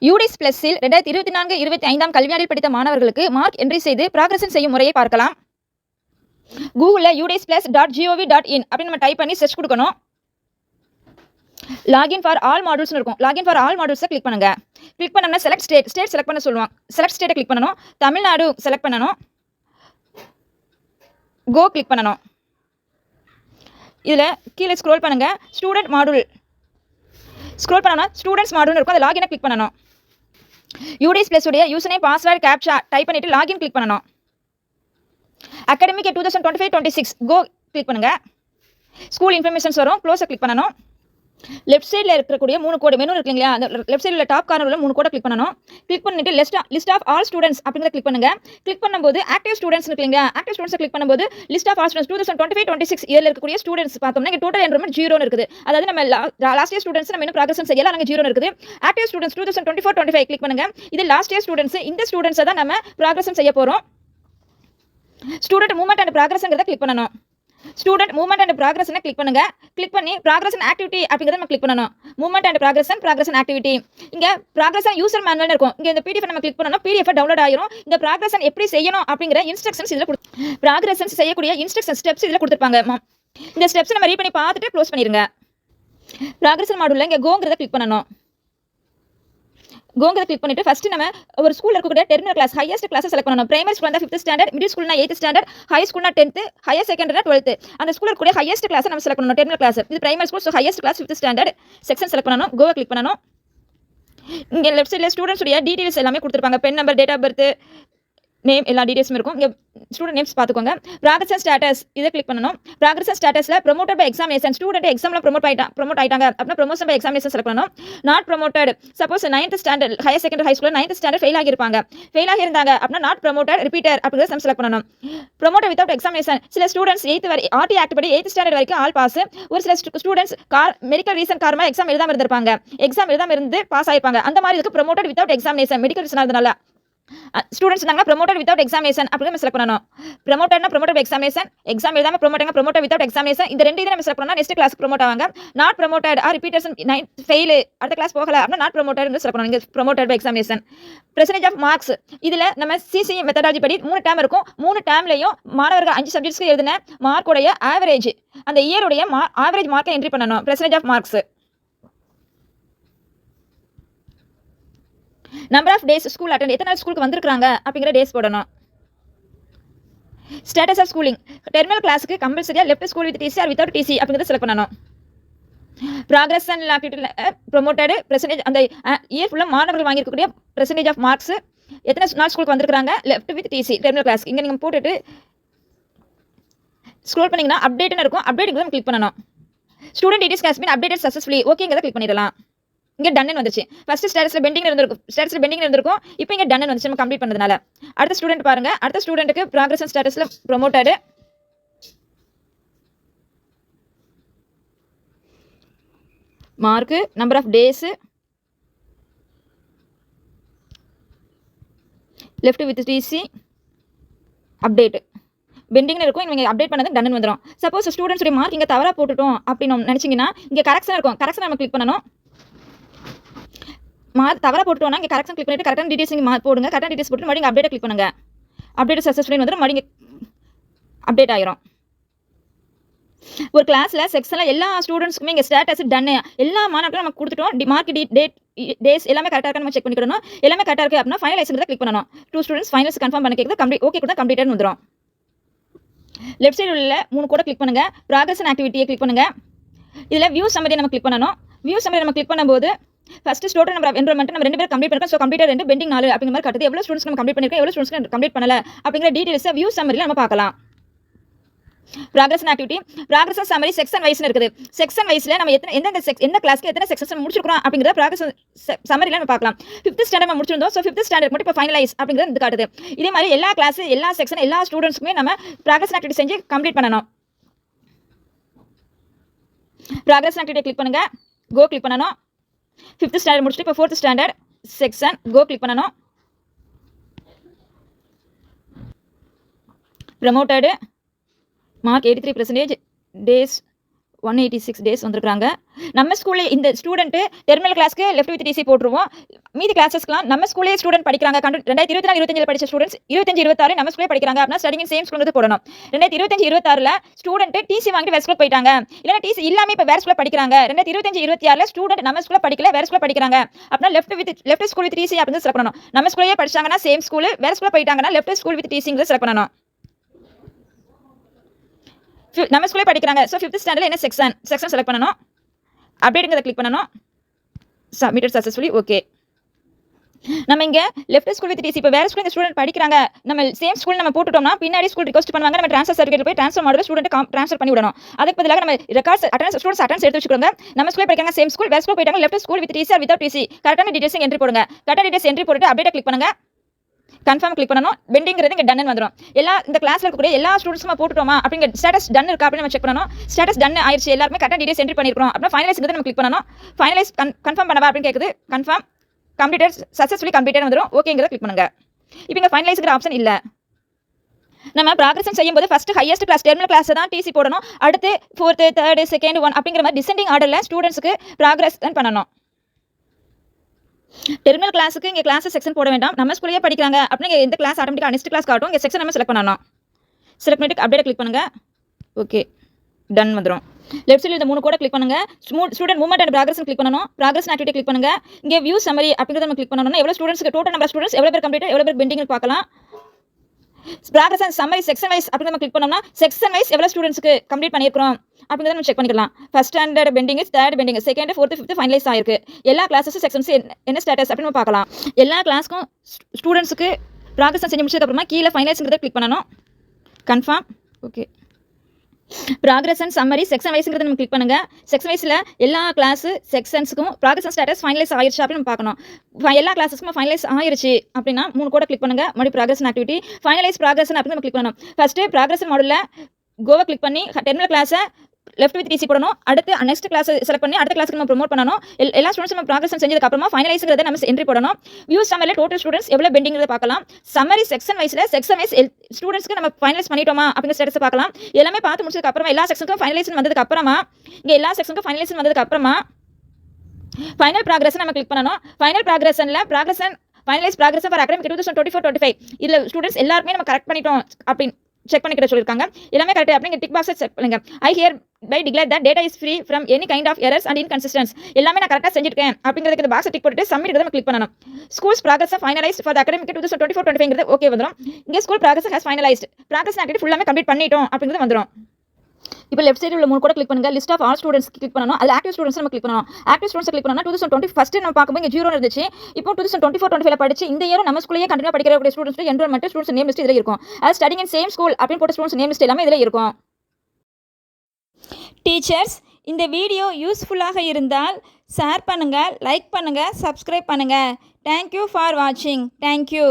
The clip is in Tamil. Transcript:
யூடிஸ் பிளஸில் 2024-25 கல்வியாண்டில் படித்த மாணவர்களுக்கு மார்க் என்ட்ரி செய்து ப்ராக்ரஷன் செய்யும் முறையை பார்க்கலாம். கூகுளில் udisplus.gov.in அப்படின்னு நம்ம டைப் பண்ணி சர்ச் கொடுக்கணும். லாகின் ஃபார் ஆல் மாடியூல்ஸ் இருக்கும். லாகின் ஃபார் ஆல் மாடியூல்ஸை கிளிக் பண்ணுங்க. கிளிக் பண்ணோம்னா செலக்ட் ஸ்டேட் செலக்ட் பண்ண சொல்லுவாங்க. செலக்ட் ஸ்டேட்டை கிளிக் பண்ணணும். தமிழ்நாடு செலக்ட் பண்ணணும். கோ கிளிக் பண்ணணும். இதில் கீழே ஸ்க்ரோல் பண்ணுங்க. ஸ்டூடெண்ட் மாடியூல் ஸ்க்ரோல் பண்ணோம்னா ஸ்டூடெண்ட்ஸ் மாடியூல் இருக்கும். அதை லாகினை கிளிக் பண்ணணும். யூடிஸ் பிளஸ் உடைய user name password captcha type பண்ணிட்டு லாகின் கிளிக் பண்ணணும். அகாடமிக் 2025-26 கோ கிளிக் பண்ணுங்க. ஸ்கூல் இன்ஃபர்மேஷன்ஸ் வரும். க்ளோஸை கிளிக் பண்ணணும். லெஃப்ட் சைடில் இருக்கக்கூடிய 3 கோடு மெனு இருக்கு இல்லையா, அந்த லெஃப்ட் சைடில் டாப் கார்னரில் 3 கோடை கிளிக் பண்ணணும். கிளிக் பண்ணிட்டு லிஸ்ட் ஆஃப் ஆல் ஸ்டூடெண்ட்ஸ் அப்படிங்கிறத கிளிக் பண்ணுங்க. கிளிக் பண்ணும்போது ஆக்டிவ் ஸ்டூடெண்ட்ஸ் இருக்கு இல்லையா, ஆக்டிவ் ஸ்டூடெண்ட்ஸ் கிளிக் பண்ணும்போது லிஸ்ட் ஆஃப் ஆல் ஸ்டூடெண்ட்ஸ் 2025-26 இயரில் இருக்கக்கூடிய ஸ்டூடெண்ட்ஸ் பார்த்தோம்னா இங்கே டோட்டல் என்ரோல்மெண்ட் 0 இருக்குது. அதாவது நம்ம லாஸ்ட் இயர் ஸ்டூடெண்ட்ஸ் நம்ம இன்னும் ப்ராக்ரஷன் செய்யலாம், அங்கே 0 இருக்குது. ஆக்டிவ் ஸ்டூடெண்ட்ஸ் 2024-25 கிளிக் பண்ணுங்க. இது லாஸ்ட் இயர் ஸ்டூடெண்ட்ஸ். இந்த ஸ்டூடெண்ட்ஸை தான் நம்ம ப்ராக்ரஷன் செய்ய போகிறோம். ஸ்டூடெண்ட் மூவ்மெண்ட் அண்ட் ப்ராக்ரஸ்ங்கிறத கிளிக் பண்ணணும். ஸ்டூடெண்ட் மூவ்மெண்ட் அண்ட் ப்ராக்ரஷனை கிளிக் பண்ணுங்க. கிளிக் பண்ணி ப்ராக்ரஷன் ஆக்டிவிட்டி அப்படிங்கிறத நம்ம கிளிக் பண்ணணும். Movement and progression activity. இங்கே ப்ராக்ரஷன் யூசர் மேனுவல் இருக்கும். இங்கே இந்த பிடிஎஃப் நம்ம கிளிக் பண்ணணும். பிடிஎஃப் டவுன்லோட் ஆயிரும். இந்த ப்ராக்ரஷன் எப்படி செய்யணும் அப்படிங்கிற இன்ஸ்ட்ரக்ஷன்ஸ் இதில் ப்ராக்ரஷன்ஸ் செய்யக்கூடிய இன்ஸ்ட்ரக்ஷன் ஸ்டெப்ஸ் இதில் கொடுத்துருப்பாங்க. இந்த ஸ்டெப்ஸ் நம்ம ரீட் பண்ணி பார்த்துட்டு க்ளோஸ் பண்ணிடுங்க. ப்ராக்ரஷன் மாடியூலில் இங்கே கோங்கிறத கிளிக் பண்ணணும். கோங்கிறத கிளிக் பண்ணிட்டு ஃபர்ஸ்ட் நம்ம ஒரு ஸ்கூலில் இருக்கக்கூடிய டெர்மினல் கிளாஸ் ஹையஸ்ட் கிளாஸை செலக்ட் பண்ணணும். பிரைமரி ஸ்கூல் இருந்தால் 5th ஸ்டாண்டர்ட், மிடில் ஸ்கூல்னா 8th ஸ்டாண்டர்ட், ஹை ஸ்கூல்னா 10th, ஹையர் செகண்டரினா 12th. அந்த ஸ்கூலில் இருக்கக்கூடிய ஹையஸ்ட் கிளாஸை நம்ம செலக்ட் பண்ணணும். டெர்மினல் கிளாஸ் இது primary school. So highest class 5th standard section select பண்ணணும். கோவை கிளிக் பண்ணணும். இங்கே லெஃப்ட் சைடில் ஸ்டூடெண்ட்ஸ் உடைய டீடைல்ஸ் எல்லாமே கொடுத்துருப்பாங்க. Pen number, date of birth, name, எல்லா டீடைல்ஸும் இருக்கும். இங்கே ஸ்டூடெண்ட் நேம்ஸ் பார்த்துக்கோங்க. ப்ராக்ரஷன் ஸ்டேட்டஸ் இதை கிளிக் பண்ணணும். ப்ராக்ரஷன் ஸ்டேட்டஸில் ப்ரொமோட்டட் பை எக்ஸாமினேஷன் ஸ்டூடெண்ட் எக்ஸாமில் ப்ரொமோட் ஆயிட்டாங்க அப்படின்னா ப்ரொமோஷன் பை எக்ஸாமினேஷன் செலக்ட் பண்ணணும். Not promoted suppose 9th standard, higher secondary high ஸ்கூலில் 9th ஸ்டாண்டர்ட் ஃபெயில் ஆகியிருப்பாங்க. ஃபெயில் ஆகியிருந்தாங்க அப்படின்னா நாட் ப்ரொமோட்டட் ரிப்பீட்டர் அப்படிங்கிறத நம்ம செலக்ட் பண்ணணும். ப்ரொமோட்டட் வித்வுட் எக்ஸாமினேஷன் சில ஸ்டூடெண்ட்ஸ் 8th வரை ஆர்டி ஆக்ட் படி 8th ஸ்டாண்டர்ட் வரைக்கும் ஆல் பாஸ். ஒரு சில ஸ்டூடெண்ட்ஸ் மெடிக்கல் ரீசன் காரணமாக எக்ஸாம் எழுதாமல் இருந்திருப்பாங்க. எக்ஸாம் எழுதாமல் இருந்து பாஸ் ஆயிருப்பாங்க. அந்த மாதிரி இதுக்கு promoted without examination medical reason இருந்தனால ஸ்டூடெண்ட்ஸ் நாங்கள் ப்ரொமோட்டட் வித்வுட் எக்ஸாமினேஷன் அப்படின்னு செலக்ட் பண்ணணும். ப்ரொமோட்டட்னா ப்ரொமோட்டட் பை எக்ஸாமினேஷன், எக்ஸாம் எழுதாம ப்ரொமோட்டட் வித்வுட் எக்ஸாமினேஷன். இந்த ரெண்டு இதை நம்ம செலக்ட் பண்ணா நெக்ஸ்ட் கிளாஸ் ப்ரொமோட் ஆவாங்க. Not promoted or repeaters 9th fail அடுத்த கிளாஸ் போகல அப்படின்னா நாட் ப்ரொமோட்டட் செலக்ட் பண்ணணும். இங்கே promoted by examination. Percentage of marks இதில் நம்ம சிசிஎம் மெத்தடாலஜி படி 3 டேர்ம் இருக்கும். 3 டேர்ம்லையும் மாணவர்கள் 5 சப்ஜெக்ட்ஸ்க்கு எழுதின மார்க்குடைய ஆவரேஜ், அந்த இயருடைய ஆவரேஜ் மார்க்கை என்ட்ரி பண்ணணும். Percentage of marks, number of days school attend, எத்தனை நாள் ஸ்கூலுக்கு வந்திருக்காங்க அப்படிங்கிற டேஸ் போடணும். ஸ்டேட்டஸ் ஆஃப் ஸ்கூலிங் டெர்மினல் கிளாஸுக்கு கம்பல்சரியாக left school with TC or without TC அப்படிங்கிறத செலக்ட் பண்ணணும். ப்ராக்ரஷன் ஆக்டிவிட்டியில் ப்ரொமோட்டட் பெர்சன்டேஜ், அந்த இயர் ஃபுல்லாக மாணவர்கள் வாங்கியிருக்கக்கூடிய பெர்சன்டேஜ் ஆஃப் மார்க்ஸ், எத்தனை நாள் ஸ்கூலுக்கு வந்திருக்காங்க left with TC terminal class. இங்கே நீங்கள் போட்டுட்டு ஸ்க்ரோல் பண்ணிங்கன்னா அப்டேட்னு இருக்கும். அப்டேட்டுக்கு கிளிக் பண்ணணும். Student details has been updated successfully ஓகேங்கிறத கிளிக் பண்ணிடலாம். இங்கே டன் வந்துச்சு. ஃபர்ஸ்ட் ஸ்டேட்டஸில் பெண்டிங் இருந்திருக்கும். இப்போ இங்கே டன் வந்துச்சு நம்ம கம்ப்ளீட் பண்ணதுனால. அடுத்த ஸ்டூடெண்ட் பாருங்க. அடுத்த ஸ்டூடெண்ட்டுக்கு ப்ராக்ரஷன் ஸ்டேட்டஸில் promoted, mark, number of days, left with TC, update பெண்டிங்னு இருக்கும். இவங்க அப்டேட் பண்ணது டன் வந்துடும். சப்போஸ் ஸ்டூடெண்ட்ஸுடைய மார்க் இங்கே தவறாக போட்டுட்டோம் அப்படின்னு நினச்சிங்கன்னா இங்கே கரெக்ஷன் இருக்கும். கரெக்ஷன் நம்ம கிளிக் பண்ணணும். மார்க் தவறாக போட்டுட்டோம்னா இங்கே கரெக்ஷன் கிளிக் பண்ணிட்டு கரெக்டான டீடைல்ஸ் நீங்கள் போடுங்க. கரெக்டான டீடைல்ஸ் போட்டு மறுபடியும் அப்டேட் கிளிக் பண்ணுங்க. அப்டேட் சக்ஸஸ்ஃபுல்லி வந்துடும். மறுபடியும் அப்டேட் ஆயிரும். ஒரு கிளாஸில் செக்ஷனில் எல்லா ஸ்டூடெண்ட்ஸ்க்குமே இங்கே ஸ்டேட்டஸ் டன், எல்லா மாணவர்களும் நம்ம கொடுத்துட்டோம். மார்க் டேட் டேஸ் எல்லாமே கரெக்டாக இருக்கா நம்ம செக் பண்ணிக்கணும். எல்லாமே கரெக்டாக இருக்குது அப்படின்னா ஃபைனலைஸ்ங்கிறத கிளிக் பண்ணணும். 2 ஸ்டூடெண்ட்ஸ் ஃபைனல்ஸ் கன்ஃபார்ம் பண்ண கேட்குது. கம்ப்ளீட் ஓகே கூட கம்ப்ளீட்டட் வந்துடும். லெஃப்ட் சைடில் உள்ள 3 கோடை கிளிக் பண்ணுங்க. ப்ராக்ரஷன் ஆக்டிவிட்டியை கிளிக் பண்ணுங்க. இதில் வியூ சம்மரி நம்ம கிளிக் பண்ணணும். வியூ சம்மரி நம்ம கிளிக் பண்ணும்போது first student number of enrolment நம்ம 2 பேர் கம்ப்ளீட் பண்ணிருக்கோம். ஸோ கம்ப்ளீட்டட் 2 பெண்டிங் 4 அப்படிங்கிற மாதிரி கட்டுது. எவ்வளோ ஸ்டூடெண்ட்ஸ் நம்ம கம்ப்ளீட் பண்ணிருக்கோம், எவ்வளோ ஸ்டூடெண்ட்ஸ் கம்ப்ளீட் பண்ணல அப்படிங்கிற டீடைல்ஸை வியூ சம்மரியில் நம்ம பார்க்கலாம். Progression activity, progression summary section வைஸ்னு இருக்குது. செக்ஷன் வைஸில் நம்ம எந்த கிளாஸ்க்கு எத்தனை செக்ஷன்ஸ் நம்ம முடிச்சிருக்கோம் அப்படிங்கிற ப்ராக்ரஷன் சம்மரியில் நம்ம பார்க்கலாம். 5th ஸ்டாண்டர்ட் நம்ம முடிச்சிருந்தோம். ஸோ 5th ஸ்டாண்டர்ட் மட்டும் இப்போ ஃபைனலைஸ் அப்படிங்கிறது இது காட்டுது. இதே மாதிரி எல்லா கிளாஸ், எல்லா செக்ஷன், எல்லா ஸ்டூடெண்ட்ஸ்க்குமே நம்ம ப்ராக்ரஷன் ஆக்டிவிட்டி செஞ்சு கம்ப்ளீட் பண்ணணும். ப்ராக்ரஷன் ஆக்டிவிட்டி கிளிக் பண்ணுங்க. கோ கிளிக் பண்ணணும். 5th ஸ்டாண்டர்ட் முடிச்சுட்டு இப்போ 4th standard section go click பண்ணணும். ப்ரமோட்டட், மார்க் 83%, டேஸ் 186 டேஸ் வந்திருக்காங்க. நம்ம ஸ்கூலில் இந்த ஸ்டூடெண்ட்டு டெர்மினல் கிளாஸ்க்கு லெஃப்ட் வித் டிசி போட்டுருவோம். மீதி கிளாஸஸ்க்குலாம் நம்ம ஸ்கூலே ஸ்டூடெண்ட் படிக்கிறாங்க. 2024-25 படிச்ச ஸ்டூடெண்ட்ஸ் 25-26 நம்ம ஸ்கூலே படிக்கிறாங்க அப்படின்னா ஸ்டடிங் இன் சேம் ஸ்கூல்ங்கிறது போடணும். 2025-26ல ஸ்டூடெண்ட் டிசி வாங்கிட்டு வேற ஸ்கூல் போயிட்டாங்க. இல்லைன்னா டிசி இல்லாம இப்போ வேற ஸ்கூல்ல படிக்கிறாங்க. 2025-26ல ஸ்டூடெண்ட் நம்ம ஸ்கூல்ல படிக்கல, வேற ஸ்கூல்ல படிக்கிறாங்க அப்படின்னா லெஃப்ட் ஸ்கூல் வித் டிசி அப்படின்னு செலக்ட் பண்ணணும். நம்ம ஸ்கூல்லே படிச்சாங்கன்னா சேம் ஸ்கூல், வேற ஸ்கூல்ல போயிட்டாங்கன்னா லெஃப்ட் ஸ்கூல் வித் டிசிங்கிறது செலக்ட் பண்ணணும். நம்ம ஸ்கூல்லே படிக்கிறாங்க. ஸோ 5th ஸ்டாண்டர்ட்ல என்ன செக்ஷன் செலக்ட் பண்ணணும். அப்டேட்டுங்கிறத கிளிக் பண்ணணும். Submitted successfully. ஓகே. நம்ம இங்கே லெஃப்ட் ஸ்கூல் வித் டிசி இப்போ வேறு ஸ்கூல் இந்த ஸ்டூடெண்ட் படிக்கிறாங்க, நம்ம சேம் ஸ்கூல் நம்ம போட்டுட்டோம்னா பின்னாடி ஸ்கூல் ரிக்வஸ்ட் பண்ணுவாங்க. நம்ம ட்ரான்ஸ்ஃபர் சர்டிஃபிகேட் போய் ட்ரான்ஸ்ஃபர் மாடல் ஸ்டூடெண்ட் ட்ரான்ஸ்ஃபர் பண்ணி விடணும். அதுக்கு பதிலாக நம்ம ரெக்கார்ட்ஸ் ஸ்டூடெண்ட்ஸ் அட்டன்ஸ் எடுத்து வச்சுக்கோங்க. நம்ம ஸ்கூல் படிக்கிறாங்க சேம் ஸ்கூல், வேறு ஸ்கூல் போயிட்டாங்க left school with TC or without TC. கரெக்டான டீடைல்ஸ் என்ட்ரி போடுங்க. கரெக்டான டீடைல்ஸ் என்ட்ரி போட்டுட்டு அப்டேட் கிளிக் பண்ணுங்க. கன்ஃபார்ம் கிளிக் பண்ணணும். பெண்டிங்கிறது இங்கே டன் வந்துடும். இந்த கிளாஸ்ல இருக்கக்கூடிய எல்லா ஸ்டூடெண்ட்ஸும் போட்டுட்டோமா அப்படிங்கிற ஸ்டேட்டஸ் டன் இருக்கா அப்படின்னு நம்ம செக் பண்ணணும். ஸ்டேட்டஸ் டன் ஆயிடுச்சு, எல்லாருமே கரெக்டாக டீடைல்ஸ் என்ட்ரி பண்ணிருக்கோம் அப்படின்னா ஃபைனலைஸ்ங்கிறது நம்ம கிளிக் பண்ணணும். ஃபைனலைஸ் கன்ஃபார்ம் பண்ணவா அப்படின்னு கேட்குது. கன்ஃபார்ம் கம்ப்ளீட்டட் சக்ஸஸ்ஃபுல்லி கம்ப்ளீட்டட் வந்துடும். ஓகேங்கிறத கிளிக் பண்ணுங்க. இப்போ இங்கே ஃபைனலைஸ்ங்கிற ஆப்ஷன் இல்லை. நம்ம ப்ராக்ரஸ் செய்யும்போது first highest class terminal class தான் டிசி போடணும். அடுத்து 4th 3rd 2nd 1 அப்படிங்கிற மாதிரி டிசெண்டிங் ஆர்டரில் ஸ்டூடெண்ட்ஸ்க்கு ப்ராக்ரஸ் பண்ணணும். டெர்மினல் கிளாஸுக்கு இங்கே கிளாஸ் செக்ஷன் போட வேண்டாம். நம்ம ஸ்கூல்லேயே படிக்கிறாங்க அப்படின்னா எந்த கிளாஸ் ஆட்டோமேட்டிக்காக நெக்ஸ்ட் கிளாஸ் காட்டும். இங்கே செக்ஷன் நம்ம செலக்ட் பண்ணணும். செலக்ட் பண்ணிட்டு அப்டேட் கிளிக் பண்ணுங்க. ஓகே, டன் வந்துடும். லெஃப்ட் சைடில் இந்த 3 கோட கிளிக் பண்ணுங்க. Student movement and progress click பண்ணணும். ப்ராக்ரஸ் ஆக்டிவிட்டி கிளிக் பண்ணுங்க. இங்கே வியூ சம்மரி அப்படிங்கிறத நம்ம கிளிக் பண்ணணும். எவ்வளோ ஸ்டூடெண்ட்ஸ்க்கு டோட்டல் நம்பர் ஸ்டூடெண்ட்ஸ் எவ்வளோ பேர் கம்ப்ளீட் எவ்வளோ பேர் பெண்டிங் பார்க்கலாம். Progress and summary section wise அப்படிங்கிறத நம்ம கிளிக் பண்ணோம்னா செக்ஷன் வைஸ் எவ்வளோ ஸ்டூடெண்ட்ஸ்க்கு கம்ப்ளீட் பண்ணியிருக்கிறோம் அப்படிங்கிறத நம்ம செக் பண்ணிக்கலாம். First standard pending, third pending, second 4th 5th finalise ஆயிருக்கு. எல்லா கிளாஸஸும் செக்ஷன்ஸ் என்ன ஸ்டேட்டஸ் அப்படின்னு பார்க்கலாம். எல்லா கிளாஸ்க்கும் ஸ்டூடெண்ட்ஸ்க்கு ப்ராக்ரஸ் செஞ்சு முடிச்சதுக்கப்புறமா கீழே ஃபைனலைஸ்ங்கிறத கிளிக் பண்ணணும். Confirm. Okay. Progress and summary section வைஸ்ங்கிறத நம்ம கிளிக் பண்ணுங்க. செக்ஷன் வைஸில் எல்லா கிளாஸ் செக்ஷன்ஸுக்கும் ப்ராக்ரஸ் அண்ட் ஸ்டேட்டஸ் ஃபைனலைஸ் ஆயிடுச்சு அப்படின்னு நம்ம பார்க்கணும். எல்லா கிளாஸஸ்க்கும் ஃபைனலைஸ் ஆயிடுச்சு அப்படின்னா 3 கோட கிளிக் பண்ணுங்க. மறுபடியும் ப்ராக்ரஸ் ஆக்டிவிட்டி ஃபைனலைஸ் ப்ராக்ரஸ் அப்படின்னு நம்ம கிளிக் பண்ணணும். ஃபர்ஸ்ட் ப்ராக்ரஸ் மாடலில் கோவை கிளிக் பண்ணி டெர்மினல் கிளாஸை லெஃப்ட் வித் டிசி போடணும். அடுத்து நெக்ஸ்ட் கிளாஸ் செலக்ட் பண்ணி அடுத்த கிளாஸ்க்கு நம்ம ப்ரோமோட் பண்ணணும். எல்லா ஸ்டூடெண்ட்ஸ் நம்ம ப்ராக்ரஸ் செஞ்சதுக்கு அப்புறமா ஃபைனலைஸ்ங்கிறத நம்ம என்ட்ரி போடணும். வியூ சம்மரியில் டோட்டல் ஸ்டூடெண்ட்ஸ் எவ்வளோ பெண்டிங்கிறத பார்க்கலாம். சம்மரி செக்ஷன் வைஸில் செக்ஷன் வைஸ் ஸ்டூடெண்ட்ஸ்க்கு நம்ம ஃபைனலைஸ் பண்ணிட்டோமா அப்படிங்கிற ஸ்டேட்டஸ் பார்க்கலாம். எல்லாமே பார்த்து முடிச்சதுக்கு அப்புறமா எல்லா செக்ஷனுக்கும் ஃபைனலைஸ் வந்ததுக்கு அப்புறமா இங்கே எல்லா செக்ஷனுக்கும் ஃபைனலைஸ் வந்ததுக்கு அப்புறமா ஃபைனல் ப்ராக்ரஸ் நம்ம கிளிக் பண்ணணும். ஃபைனல் ப்ராக்ரஸனில் ஃபைனலைஸ் ப்ராக்ரஸ் ஃபார் அகாடமிக் 2024-25 இதில் ஸ்டூடெண்ட்ஸ் எல்லாருமே நம்ம கரெக்ட் பண்ணிட்டோம் அப்படின்னு செக் பண்ணிக்கிட்ட சொல்லியிருக்காங்க. எல்லாமே கரெக்ட் அப்படிங்க டிக் பாக்ஸை செக் பண்ணுங்க. I hereby declare that data is free from any kind of errors and inconsistence. எல்லாமே நான் கரெக்டாக செஞ்சிருக்கேன் அப்படிங்கிறதுக்கு இந்த பாக்ஸை டிக் போட்டு சப்மிட் நம்ம கிளிக் பண்ணணும். Schools progress finalised for academic 2024-25 okay வந்துடும். இங்கே school progress has finalised. Progress activity ஃபுல்லாமே கம்ப்ளீட் பண்ணிட்டோம் அப்படிங்கிறது வந்துடும். இப்போ லெஃப்ட் சைடில் உள்ள 3 கூட கிளிக் பண்ணுங்க. List of all students click பண்ணணும். அதில் ஆக்டிவ் ஸ்டூடெண்ட்ஸ் நம்ம கிளிக் பண்ணணும். ஆக்டிவ் ஸ்டூடெண்ட்ஸ் கிளிக் பண்ணணும். 2020 ஃபர்ஸ்ட் நம்ம பார்க்கும்போது இங்கே 0 இருந்துச்சு. இப்போ 2024-25 படிச்சு இந்த இயரும் நம்ம ஸ்கூல்லேயே கண்டினியூ படிக்கிற students enrolment students name list இதில் இருக்கும். அது ஸ்டடிங் இன் சேம் ஸ்கூல் அப்படின்னு போட்ட ஸ்டூடெண்ட்ஸ் நேம் லிஸ்ட் எல்லாமே இதில் இருக்கும். டீச்சர்ஸ், இந்த வீடியோ யூஸ்ஃபுல்லாக இருந்தால் ஷேர் பண்ணுங்கள், லைக் பண்ணுங்கள், சப்ஸ்கிரைப் பண்ணுங்கள். தேங்க்யூ ஃபார் வாட்சிங். தேங்க்யூ.